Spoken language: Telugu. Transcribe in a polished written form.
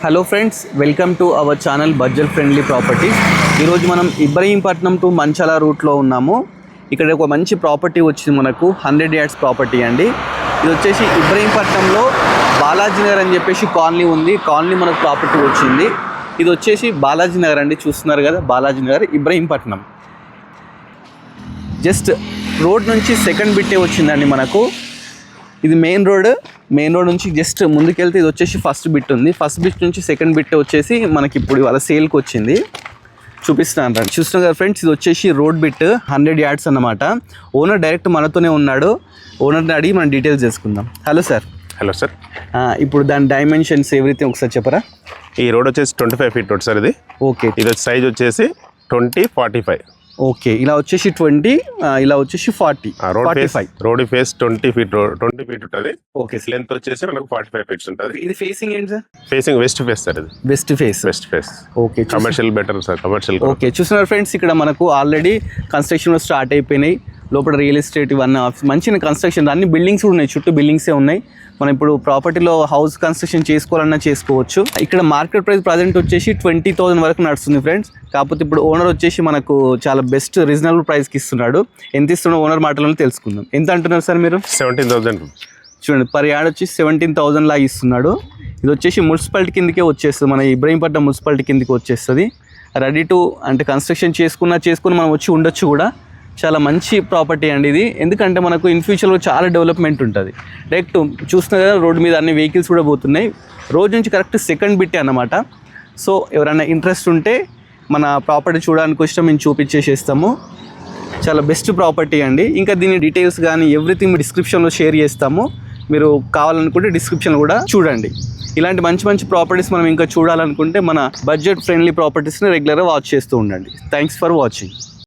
Hello friends, welcome to our channel budget friendly properties. ఈరోజు మనం ఇబ్రహీంపట్నం టు మంచాల రూట్లో ఉన్నాము. ఇక్కడ ఒక మంచి ప్రాపర్టీ వచ్చింది మనకు, 100 యార్డ్స్ ప్రాపర్టీ అండి. ఇది వచ్చేసి ఇబ్రహీంపట్నంలో బాలాజీ నగర్ అని చెప్పేసి కాలనీ ఉంది. కాలనీ మనకు ప్రాపర్టీ వచ్చింది. ఇది వచ్చేసి బాలాజీ నగర్ అండి, చూస్తున్నారు కదా, బాలాజీ నగర్ ఇబ్రహీంపట్నం. జస్ట్ రోడ్ నుంచి సెకండ్ బిట్టే వచ్చిందండి మనకు. ఇది మెయిన్ రోడ్ నుంచి జస్ట్ ముందుకెళ్తే ఇది వచ్చేసి ఫస్ట్ బిట్ ఉంది. ఫస్ట్ బిట్ నుంచి సెకండ్ బిట్ వచ్చేసి మనకి ఇప్పుడు ఇవాళ సేల్కి వచ్చింది. చూపిస్తున్నాను రండి. చూస్తున్నాం కదా ఫ్రెండ్స్, ఇది వచ్చేసి రోడ్ బిట్ 100 యార్డ్స్ అన్నమాట. ఓనర్ డైరెక్ట్ మనతోనే ఉన్నాడు. ఓనర్ని అడిగి మనం డీటెయిల్స్ చేసుకుందాం. Hello sir. Hello sir. ఇప్పుడు దాని డైమెన్షన్స్ ఎవ్రీథింగ్ ఒకసారి చెప్పరా? ఈ రోడ్ వచ్చేసి 25 ఫీట్ రోడ్ సార్ ఇది. ఓకే. ఇది సైజ్ వచ్చేసి 20-45. ఓకే, ఇలా వచ్చేసి 20, ఇలా వచ్చేసి 40. రోడ్ ఫేస్ 20 ఫీట్ ఉంటుంది. ఓకే. లెంత్ వచ్చేసి మనకు 45 ఫీట్స్ ఉంటుంది. ఇది ఫేసింగ్ ఏంటి సార్? ఫేసింగ్ వెస్ట్ ఫేస్ సార్ ఇది. West face. Okay. Commercial better sir, commercial. Okay, చూస్తున్నారు ఫ్రెండ్స్, ఇక్కడ మనకు ఆల్రెడీ కన్స్ట్రక్షన్ స్టార్ట్ అయిపోయినాయి. లోపల రియల్ ఎస్టేట్ ఇవన్నీ మంచి కన్స్ట్రక్షన్, అన్ని బిల్డింగ్స్ కూడా ఉన్నాయి, చుట్టూ బిల్డింగ్సే ఉన్నాయి. మనం ఇప్పుడు ప్రాపర్టీలో హౌస్ కన్స్ట్రక్షన్ చేసుకోవాలన్నా చేసుకోవచ్చు. ఇక్కడ మార్కెట్ ప్రైస్ ప్రజెంట్ వచ్చేసి 20,000 వరకు నడుస్తుంది ఫ్రెండ్స్. కాకపోతే ఇప్పుడు ఓనర్ వచ్చేసి మనకు చాలా బెస్ట్ రీజనబుల్ ప్రైస్కి ఇస్తున్నాడు. ఎంత ఇస్తున్నాడు ఓనర్ మాటలను తెలుసుకుందాం. ఎంత అంటున్నారు సార్ మీరు? 17,000. చూడండి, పర్ యార్డ్ వచ్చి 17,000 లాగా ఇస్తున్నాడు. ఇది వచ్చేసి మున్సిపాలిటీ కిందకే వచ్చేస్తుంది, మన ఇబ్రహీంపట్నం మున్సిపాలిటీ కిందకి వచ్చేస్తుంది. రెడీ టు అంటే కన్స్ట్రక్షన్ చేసుకుని మనం వచ్చి ఉండొచ్చు కూడా. చాలా మంచి ప్రాపర్టీ అండి ఇది. ఎందుకంటే మనకు ఇన్ ఫ్యూచర్లో చాలా డెవలప్మెంట్ ఉంటుంది. డైరెక్ట్ చూస్తున్నా కదా, రోడ్డు మీద అన్ని వెహికల్స్ కూడా పోతున్నాయి. రోడ్ నుంచి కరెక్ట్ సెకండ్ బిట్టే అన్నమాట. సో ఎవరైనా ఇంట్రెస్ట్ ఉంటే మన ప్రాపర్టీ చూడడానికి వస్తే మేము చూపించేసేస్తాము. చాలా బెస్ట్ ప్రాపర్టీ అండి. ఇంకా దీని డీటెయిల్స్ కానీ ఎవ్రీథింగ్ డిస్క్రిప్షన్లో షేర్ చేస్తాము. మీరు కావాలనుకుంటే డిస్క్రిప్షన్ కూడా చూడండి. ఇలాంటి మంచి ప్రాపర్టీస్ మనం ఇంకా చూడాలనుకుంటే మన బడ్జెట్ ఫ్రెండ్లీ ప్రాపర్టీస్ని రెగ్యులర్గా వాచ్ చేస్తూ ఉండండి. Thanks for watching.